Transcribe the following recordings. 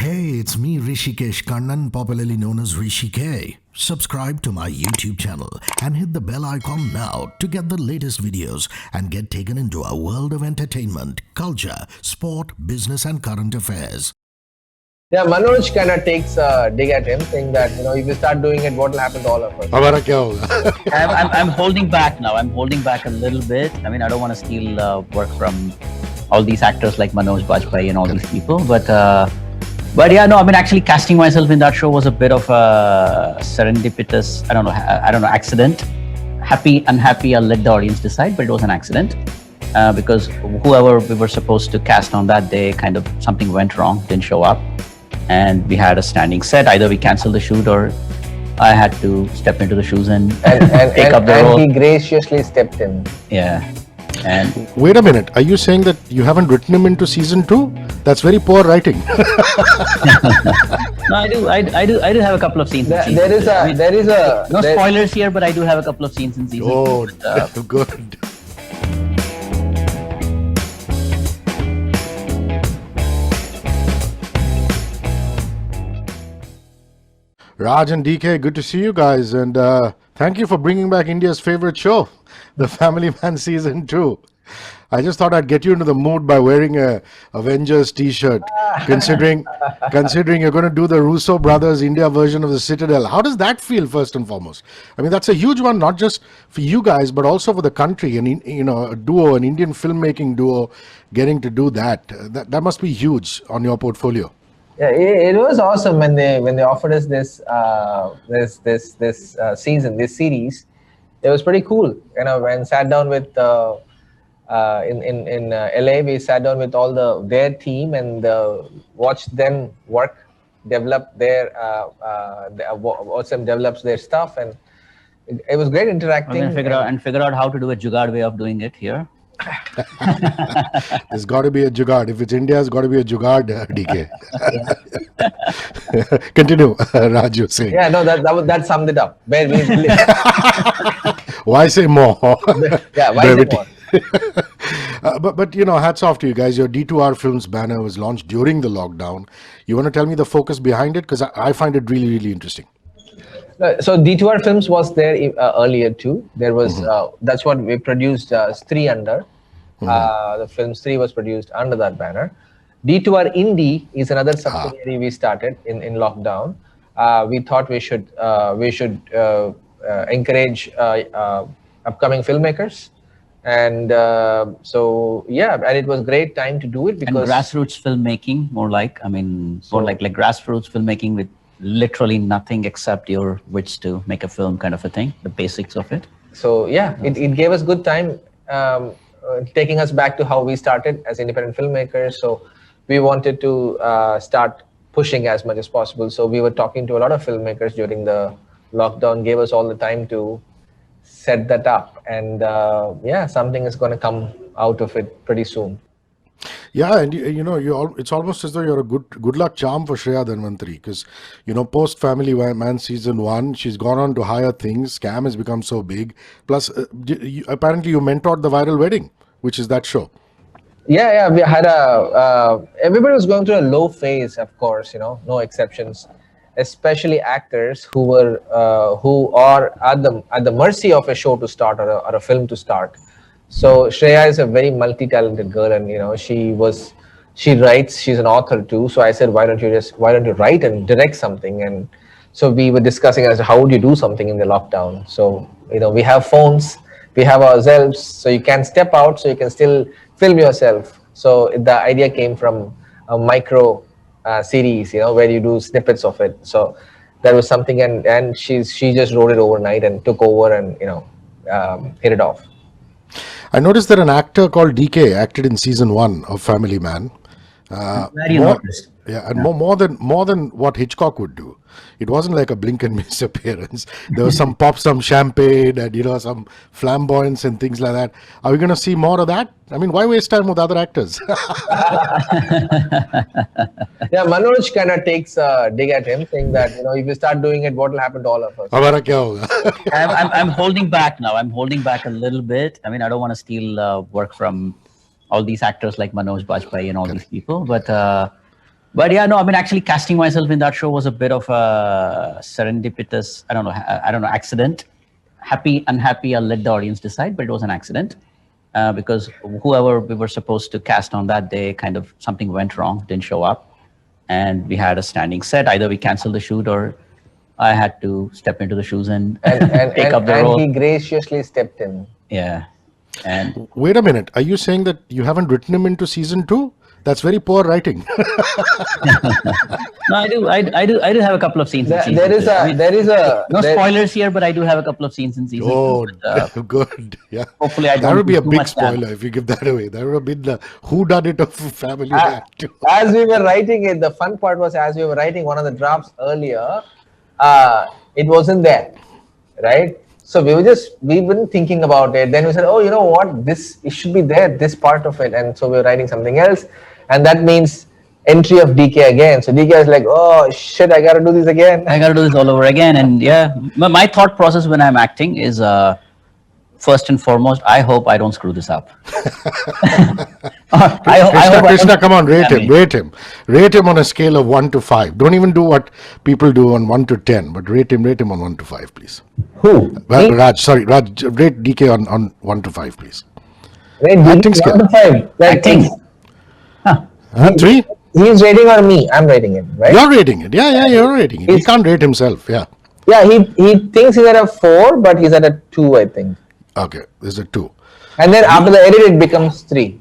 Hey, it's me, Hrishikesh Kannan, popularly known as Hrishi K. Subscribe to my YouTube channel and hit the bell icon now to get the latest videos and get taken into a world of entertainment, culture, sport, business, and current affairs. Yeah, Manoj kind of takes a dig at him, saying that if you start doing it, what will happen to all of us? हमारा क्या होगा? I'm holding back now. I'm holding back a little bit. I mean, I don't want to steal work from all these actors like Manoj Bajpayee and all these people. But yeah, no. I mean, actually, casting myself in that show was a bit of a serendipitous. I don't know, accident. Happy, unhappy. I'll let the audience decide. But it was an accident because whoever we were supposed to cast on that day, kind of something went wrong, didn't show up. And we had a standing set. Either we canceled the shoot or I had to step into the shoes and take up the role. And he graciously stepped in. Yeah. And Wait a minute. Are you saying that you haven't written him into season 2? That's very poor writing. no, I do have a couple of scenes. There is a no spoilers here, but I do have a couple of scenes in season 2. Oh, But, good. Raj and DK, good to see you guys, and thank you for bringing back India's favorite show, The Family Man Season 2. I just thought I'd get you into the mood by wearing a Avengers t-shirt, considering you're going to do the Russo brothers India version of the Citadel. How does that feel, first and foremost? I mean, that's a huge one, not just for you guys, but also for the country. And a duo, an Indian filmmaking duo, getting to do that. That must be huge on your portfolio. Yeah, it was awesome when they offered us this season, this series. It was pretty cool. When sat down with in LA, we sat down with all their team and watched them work, develop watch them develops their stuff, and it was great interacting. figure out how to do a jugaad way of doing it here. There's got to be a jugaad. If it's India, it's got to be a jugaad, DK. Continue, Raj, you're saying. Yeah, no, that summed it up. Why say more? Yeah, why say more? But hats off to you guys. Your D2R Films banner was launched during the lockdown. You want to tell me the focus behind it? Because I find it really, really interesting. So D2R Films was there earlier too. There was that's what we produced Stree under. The film Stree was produced under that banner. D2R Indie is another subsidiary we started in lockdown. We thought we should encourage upcoming filmmakers, and so yeah, and it was great time to do it because and grassroots filmmaking, more like grassroots filmmaking with literally nothing except your wits to make a film, kind of a thing, the basics of it. So yeah, it gave us good time, taking us back to how we started as independent filmmakers. So we wanted to start pushing as much as possible. So we were talking to a lot of filmmakers during the lockdown, gave us all the time to set that up, and yeah, something is going to come out of it pretty soon. Yeah, and it's almost as though you're a good luck charm for Shreya Dhanvantari, because post Family Man season 1, she's gone on to higher things. Scam has become so big. Plus, apparently you mentored The Viral Wedding, which is that show. Yeah, we had everybody was going through a low phase, of course, no exceptions, especially actors who are at the mercy of a show to start or a film to start. So Shreya is a very multi-talented girl, and she writes. She's an author too. So I said, why don't you write and direct something? And so we were discussing as to how would you do something in the lockdown. So we have phones, we have ourselves, so you can step out, so you can still film yourself. So the idea came from a micro series, where you do snippets of it. So that was something, and she just wrote it overnight and took over and hit it off. I noticed that an actor called DK acted in season 1 of Family Man. More than what Hitchcock would do. It wasn't like a blink and miss appearance. There was some champagne and some flamboyance and things like that. Are we going to see more of that? I mean, why waste time with other actors? Yeah, Manoj kind of takes a dig at him, saying that if you start doing it, what will happen to all of us? हमारा क्या होगा? I'm holding back now. I'm holding back a little bit. I mean, I don't want to steal work from all these actors like Manoj Bajpayee and all these people, but But yeah, no, I mean, actually casting myself in that show was a bit of a serendipitous, I don't know, accident. Happy, unhappy, I'll let the audience decide, but it was an accident. Because whoever we were supposed to cast on that day, kind of something went wrong, didn't show up. And we had a standing set. Either we canceled the shoot or I had to step into the shoes and, take up the role. And he graciously stepped in. Yeah. And Wait a minute. Are you saying that you haven't written him into season 2? That's very poor writing. no, I do have a couple of scenes. In season There is two. No there- spoilers here, but I do have a couple of scenes in season Oh, two. But, good. Yeah. hopefully I That don't would be a do too big much damage. spoiler if you give that away. That would have been the whodunit of Family Man 2. As we were writing it, the fun part was as we were writing one of the drafts earlier, it wasn't there, right? So we weren't thinking about it. Then we said, oh, you know what? It should be there, this part of it. And so we were writing something else. And that means entry of DK again. So DK is like, oh shit, I got to do this again. I got to do this all over again. And yeah, my thought process when I'm acting is first and foremost, I hope I don't screw this up. Krishna, come on, rate him. Rate him on a scale of 1 to 5. Don't even do what people do on 1 to 10, but rate him on 1 to 5, please. Who? Well, Raj, rate DK on 1 to 5, please. Rate Acting DK skill. 1 to 5. Like, Acting. 3? he's rating or me? I'm rating it, right? You're rating it. Yeah, you're rating it. He can't rate himself. Yeah. Yeah, he thinks he's at a 4, but he's at a 2, I think. Okay, there's a 2. And then after the edit, it becomes 3.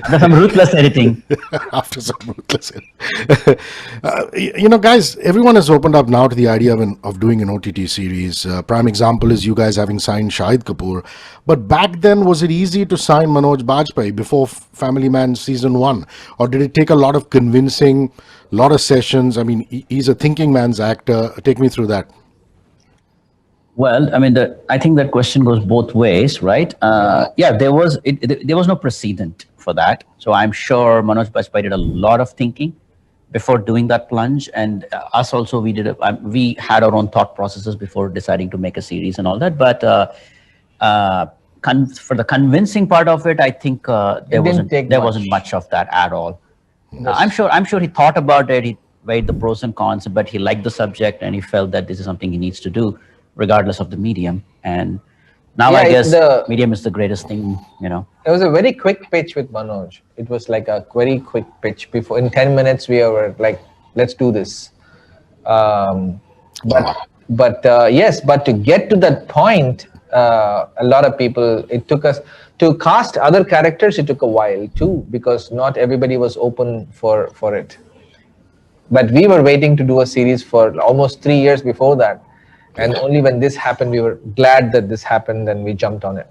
There's some ruthless editing. After some ruthless. Guys, everyone has opened up now to the idea of doing an OTT series. Prime example is you guys having signed Shahid Kapoor. But back then, was it easy to sign Manoj Bajpayee before Family Man season 1? Or did it take a lot of convincing, a lot of sessions? I mean, he's a thinking man's actor. Take me through that. Well, I mean, I think that question goes both ways, right? Yeah, there was no precedent for that. So I'm sure Manoj Bajpayee did a lot of thinking before doing that plunge, and us also, we had our own thought processes before deciding to make a series and all that. But for the convincing part of it, I think there wasn't much of that at all. I'm sure he thought about it. He weighed the pros and cons, but he liked the subject and he felt that this is something he needs to do, regardless of the medium. And now I guess medium is the greatest thing, It was a very quick pitch with Manoj. It was like a very quick pitch. Before in 10 minutes, we were like, let's do this. But to get to that point, a lot of people, it took us to cast other characters. It took a while too, because not everybody was open for it. But we were waiting to do a series for almost 3 years before that. And only when this happened, we were glad that this happened and we jumped on it.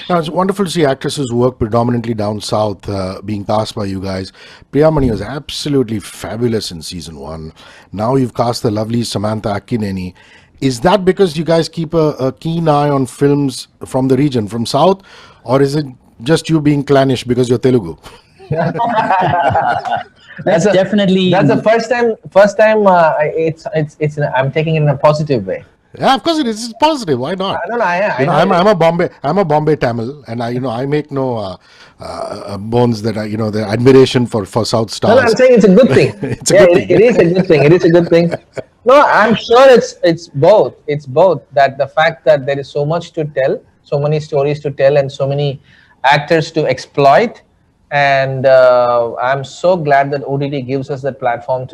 Now, it's wonderful to see actresses who work predominantly down south being cast by you guys. Priyamani was absolutely fabulous in season 1. Now you've cast the lovely Samantha Akkineni. Is that because you guys keep a keen eye on films from the region, from south? Or is it just you being clannish because you're Telugu? That's definitely. That's the first time. I'm taking it in a positive way. Yeah, of course it is. It's positive. Why not? I don't know. I'm a Bombay Tamil, and I make no bones that the admiration for South stars. No, I'm saying it's a good thing. It's a good thing. It is a good thing. It is a good thing. No, I'm sure it's both. It's both. That the fact that there is so much to tell, so many stories to tell, and so many actors to exploit. And I'm so glad that OTT gives us that platform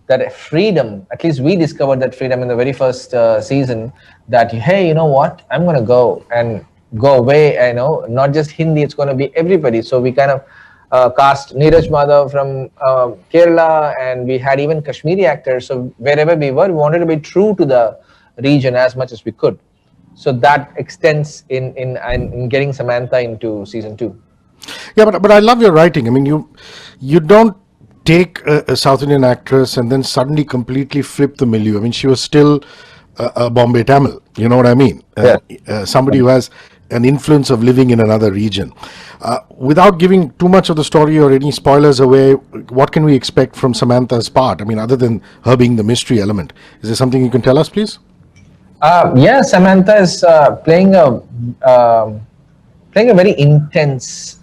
that freedom. At least we discovered that freedom in the very first season. That hey, you know what? I'm gonna go away. Not just Hindi. It's gonna be everybody. So we kind of cast Neeraj Madhav from Kerala, and we had even Kashmiri actors. So wherever we were, we wanted to be true to the region as much as we could. So that extends in getting Samantha into season 2. Yeah, but I love your writing. I mean, you don't take a South Indian actress and then suddenly completely flip the milieu. I mean, she was still a Bombay Tamil. You know what I mean? Somebody who has an influence of living in another region. Without giving too much of the story or any spoilers away, what can we expect from Samantha's part? I mean, other than her being the mystery element, is there something you can tell us, please? Samantha is playing a very intense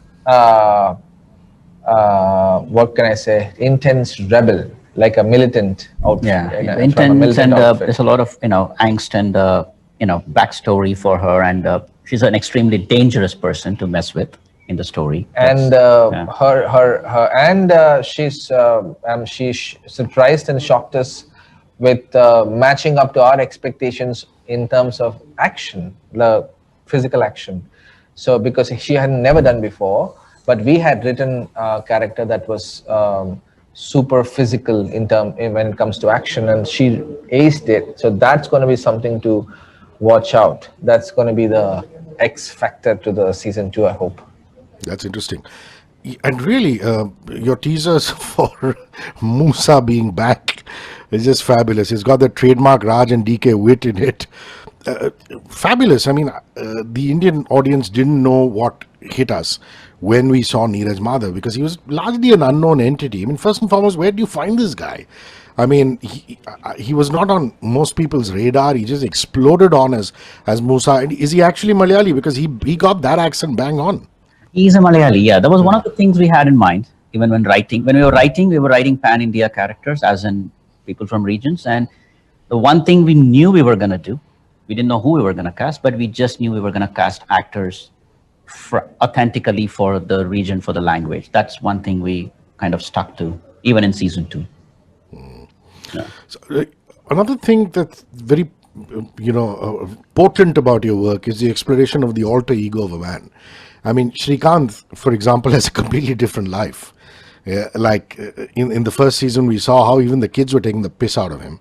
what can I say, intense rebel, like a militant outfit. Yeah, from a intense, militant and outfit. there's a lot of angst and backstory for her, and she's an extremely dangerous person to mess with in the story. And Yeah. she surprised and shocked us with matching up to our expectations in terms of action, the physical action. So because she had never done before, but we had written a character that was super physical when it comes to action, and she aced it. So that's going to be something to watch out. That's going to be the X factor to the season 2, I hope. That's interesting. And really, your teasers for Musa being back is just fabulous. It's got the trademark Raj and DK wit in it. Fabulous. I mean, the Indian audience didn't know what hit us when we saw Neeraj Madhav, because he was largely an unknown entity. I mean, first and foremost, where do you find this guy? I mean, he was not on most people's radar. He just exploded on as Musa. And is he actually Malayali? Because he got that accent bang on. He's a Malayali, yeah. That was one of the things we had in mind, even when writing. When we were writing pan-India characters, as in people from regions. And the one thing we knew we were going to do, we didn't know who we were going to cast, but we just knew we were going to cast actors authentically for the region, for the language. That's one thing we kind of stuck to, even in season 2. Yeah. So, another thing that's very, potent about your work is the exploration of the alter ego of a man. I mean, Srikanth, for example, has a completely different life. Like in the first season, we saw how even the kids were taking the piss out of him.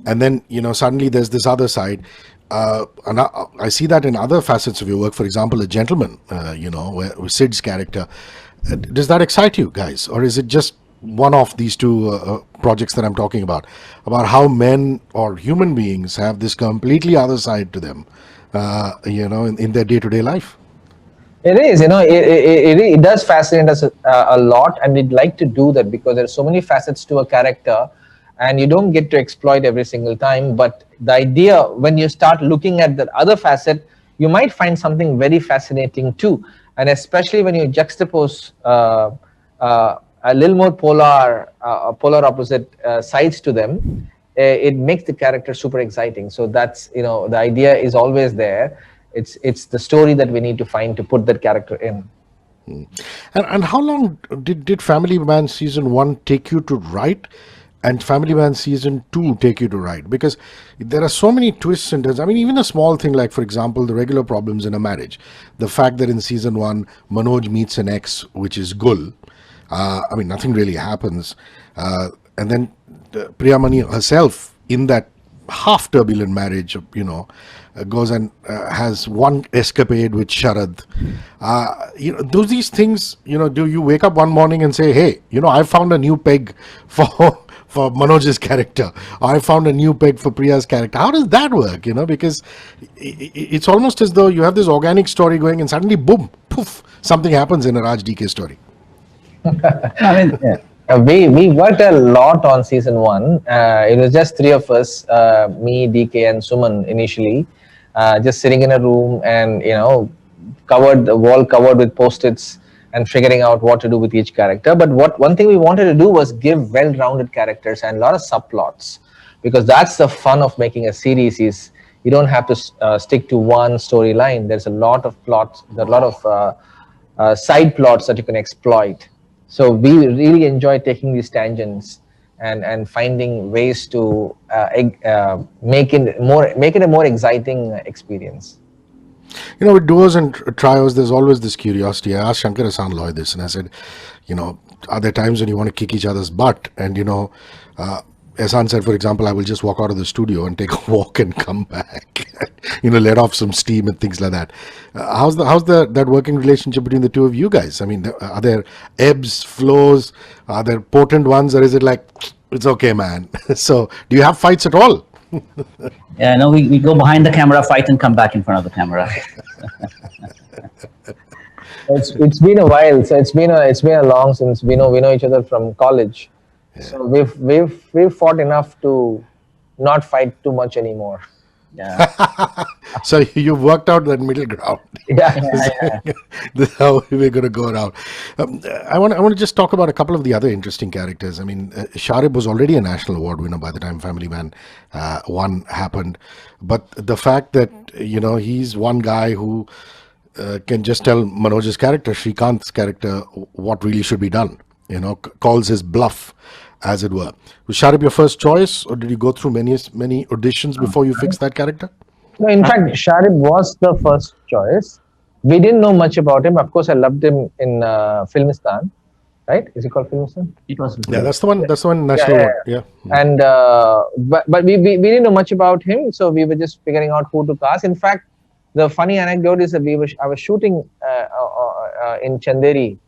And then, suddenly there's this other side. And I see that in other facets of your work. For example, A Gentleman, with Sid's character. Does that excite you guys? Or is it just one of these two projects that I'm talking about how men or human beings have this completely other side to them, in their day-to-day life? It is, it does fascinate us a lot, and we'd like to do that because there's so many facets to a character, and you don't get to exploit every single time. But the idea, when you start looking at the other facet, you might find something very fascinating too, and especially when you juxtapose a little more polar opposite sides to them, it makes the character super exciting. So that's, the idea is always there. It's the story that we need to find to put that character in. And how long did Family Man season 1 take you to write, and Family Man season 2 take you to write? Because there are so many twists and turns. I mean, even a small thing like, for example, the regular problems in a marriage. The fact that in season 1, Manoj meets an ex, which is Gul. I mean, nothing really happens. And then Priyamani herself, in that half turbulent marriage, goes and has one escapade with Sharad. These things, do you wake up one morning and say, hey, I found a new peg for Manoj's character. I found a new peg for Priya's character. How does that work? Because it's almost as though you have this organic story going and suddenly, boom, poof, something happens in a Raj DK story. I mean, yeah. We worked a lot on season 1. It was just 3 of us, me, DK, and Suman initially, just sitting in a room and covered the wall covered with post-its and figuring out what to do with each character. But one thing we wanted to do was give well-rounded characters and a lot of subplots, because that's the fun of making a series. Is you don't have to stick to one storyline. There's a lot of plots, a lot of side plots that you can exploit. So we really enjoy taking these tangents and finding ways to make it a more exciting experience. With duos and trios, there's always this curiosity. I asked Shankar Hassan Loy this, and I said, are there times when you want to kick each other's butt? And Ehsan said, for example, I will just walk out of the studio and take a walk and come back, let off some steam and things like that. How's that working relationship between the two of you guys? I mean, are there ebbs, flows? Are there potent ones, or is it like, it's okay, man? So, do you have fights at all? Yeah, no, we go behind the camera, fight, and come back in front of the camera. It's been a while. So it's been a long since we know each other from college. Yeah. So we've fought enough to not fight too much anymore. Yeah. So you've worked out that middle ground. Yeah. This is how we're going to go around. I want to just talk about a couple of the other interesting characters. I mean, Sharib was already a national award winner by the time Family Man 1 happened, but the fact that he's one guy who can just tell Manoj's character, Shrikant's character, what really should be done. Calls his bluff, as it were. Was Sharib your first choice, or did you go through many auditions before you fixed that character? No, in fact, Sharib was the first choice. We didn't know much about him. Of course, I loved him in Filmistan, right? Is it called Filmistan? It was. Yeah, that's the one. That's the one. National award. Yeah. And but we didn't know much about him, so we were just figuring out who to cast. In fact, the funny anecdote is that I was shooting in Chanderi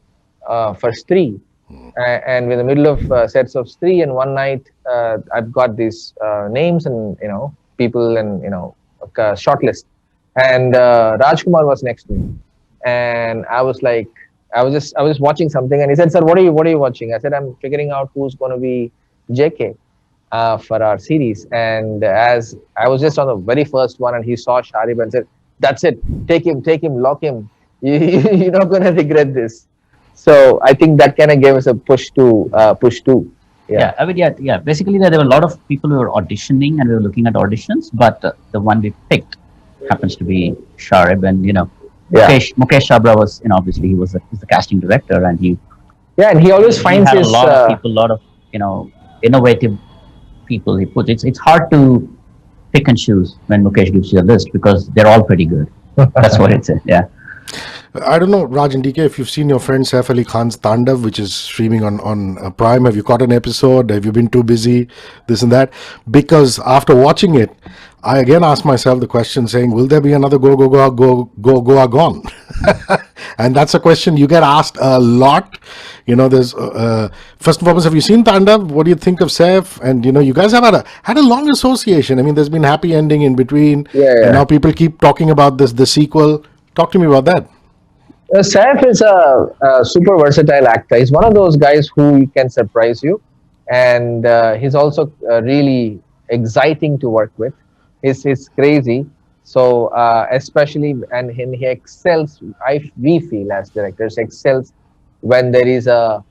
for Stree, and we're in the middle of sets of Stree, and one night I've got these names and people and shortlist, and Rajkumar was next to me, and I was like, I was just watching something, and he said, "Sir, what are you watching?" I said, "I'm figuring out who's going to be JK for our series." And as I was just on the very first one, and he saw Sharib and said, "That's it, take him, lock him. You're not going to regret this." So I think that kind of gave us a push to. Yeah, I mean, yeah. Basically, there were a lot of people who were auditioning, and we were looking at auditions, but the one we picked happens to be Sharib, and Mukesh Chabra was, obviously he's the casting director, and he always finds had his a lot of people, a lot of innovative people he puts. It's hard to pick and choose when Mukesh gives you a list because they're all pretty good. That's what it is. Yeah. I don't know, Raj and DK, if you've seen your friend Saif Ali Khan's Tandav, which is streaming on Prime. Have you caught an episode? Have you been too busy? This and that. Because after watching it, I again asked myself the question saying, will there be another Goa Gone? And that's a question you get asked a lot. There's first and foremost, have you seen Tandav? What do you think of Saif? And you guys have had a long association. I mean, there's been happy ending in between. And now people keep talking about the sequel. Talk to me about that. Saif is a super versatile actor. He's one of those guys who can surprise you, and he's also really exciting to work with. He's crazy. So especially, and he excels. We feel as directors excels when there is a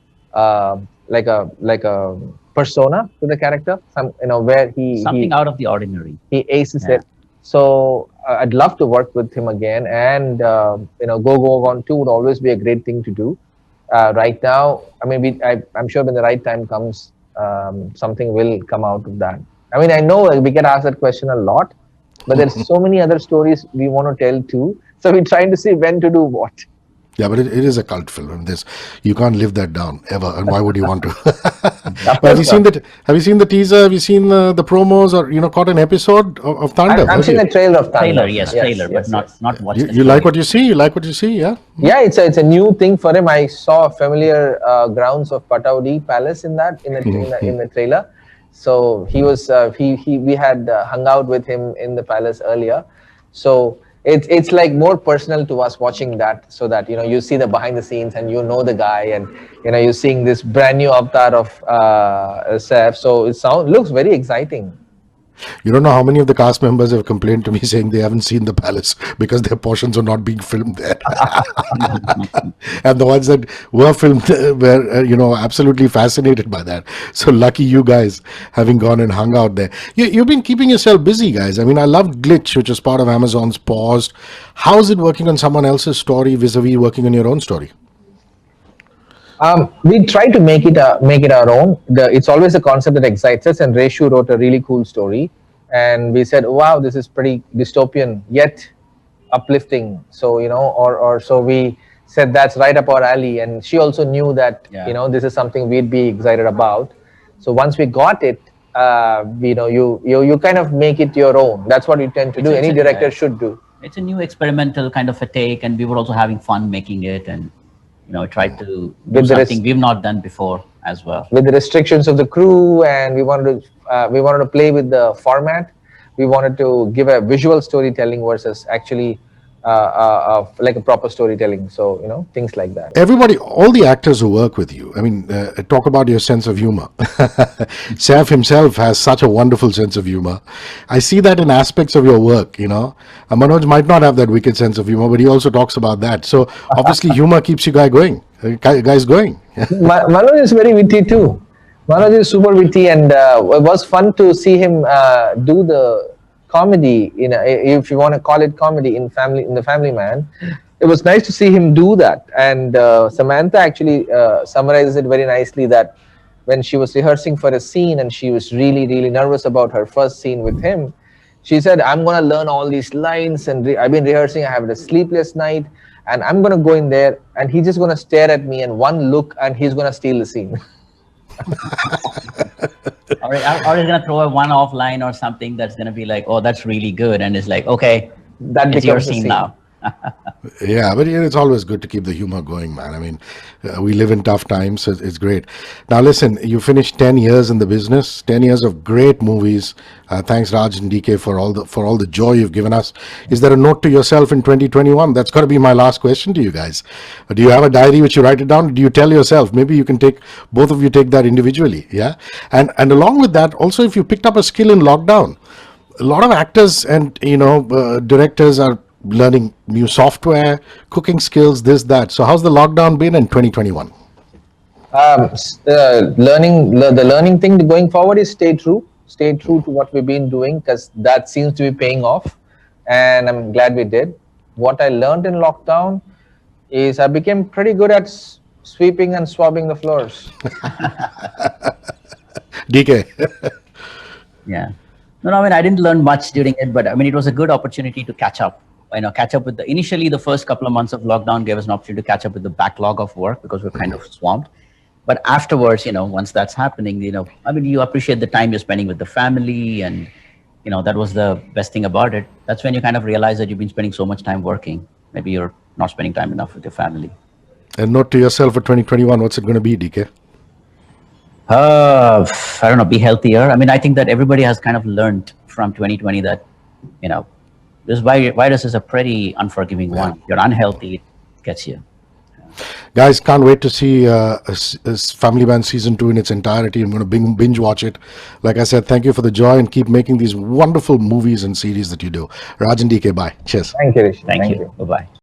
like a persona to the character. Where something out of the ordinary. He aces it. So I'd love to work with him again, and Go On 2 would always be a great thing to do. Right now, I mean, I'm sure when the right time comes, something will come out of that. I mean, I know we get asked that question a lot, but there's so many other stories we want to tell too. So we're trying to see when to do what. Yeah, but it is a cult film. You can't live that down ever, and why would you want to? Have you seen that? Have you seen the teaser? Have you seen the promos, or caught an episode of Tandav? I've seen the trailer of Tandav. Trailer, but not watched. You like what you see? You like what you see? Yeah. Yeah, it's a new thing for him. I saw familiar grounds of Pataudi Palace in the trailer. So he was we had hung out with him in the palace earlier. So it's like more personal to us watching that, so that you see the behind the scenes and the guy, and you're seeing this brand new avatar of Saif. So it looks very exciting. You don't know how many of the cast members have complained to me saying they haven't seen the palace because their portions are not being filmed there. And the ones that were filmed were, absolutely fascinated by that. So lucky you guys having gone and hung out there. You've been keeping yourself busy, guys. I mean, I loved Glitch, which is part of Amazon's Paused. How is it working on someone else's story vis-a-vis working on your own story? We try to make it our own. It's always a concept that excites us, and Reshu wrote a really cool story, and we said, wow, this is pretty dystopian yet uplifting. So so we said that's right up our alley, and she also knew that this is something we'd be excited about. So once we got it, you kind of make it your own. That's what you tend to do. Any director should do. It's a new experimental kind of a take, and we were also having fun making it, and tried to do something we've not done before as well. With the restrictions of the crew, and we wanted to play with the format. We wanted to give a visual storytelling versus actually like a proper storytelling. So things like that. Everybody, all the actors who work with you, I mean, talk about your sense of humor. Saif himself has such a wonderful sense of humor. I see that in aspects of your work, Manoj might not have that wicked sense of humor, but he also talks about that. So obviously humor keeps you guys going. Manoj is very witty too. Manoj is super witty, and it was fun to see him do the comedy, if you want to call it comedy, in the Family Man. It was nice to see him do that. And Samantha actually summarizes it very nicely, that when she was rehearsing for a scene and she was really, really nervous about her first scene with him, she said, I'm going to learn all these lines, and I've been rehearsing, I have a sleepless night, and I'm going to go in there and he's just going to stare at me, and one look and he's going to steal the scene. Or he's gonna throw a one-off line or something that's gonna be like, oh, that's really good, and it's like, okay, it's your scene now. Yeah, but it's always good to keep the humor going, man. I mean, we live in tough times, so it's great. Now, listen, you finished 10 years in the business, 10 years of great movies. Thanks, Raj and DK, for all the joy you've given us. Is there a note to yourself in 2021? That's got to be my last question to you guys. Do you have a diary which you write it down? Do you tell yourself? Maybe you can both of you take that individually, yeah? And along with that, also, if you picked up a skill in lockdown, a lot of actors and, directors are learning new software, cooking skills, this, that. So how's the lockdown been in 2021? The learning thing going forward is stay true to what we've been doing, because that seems to be paying off, and I'm glad we did. What I learned in lockdown is I became pretty good at sweeping and swabbing the floors. DK. Yeah. No, I mean, I didn't learn much during it, but I mean, it was a good opportunity to catch up. With initially the first couple of months of lockdown gave us an opportunity to catch up with the backlog of work, because we're kind of swamped. But afterwards, once that's happening, I mean, you appreciate the time you're spending with the family, and that was the best thing about it. That's when you kind of realize that you've been spending so much time working. Maybe you're not spending time enough with your family. And note to yourself for 2021, what's it going to be, DK? I don't know, be healthier. I mean, I think that everybody has kind of learned from 2020 that, this virus is a pretty unforgiving one. You're unhealthy, it gets you. Guys, can't wait to see Family Man Season 2 in its entirety. I'm going to binge watch it. Like I said, thank you for the joy, and keep making these wonderful movies and series that you do. Raj and DK, bye. Cheers. Thank you, Hrishi. Thank you. Bye-bye.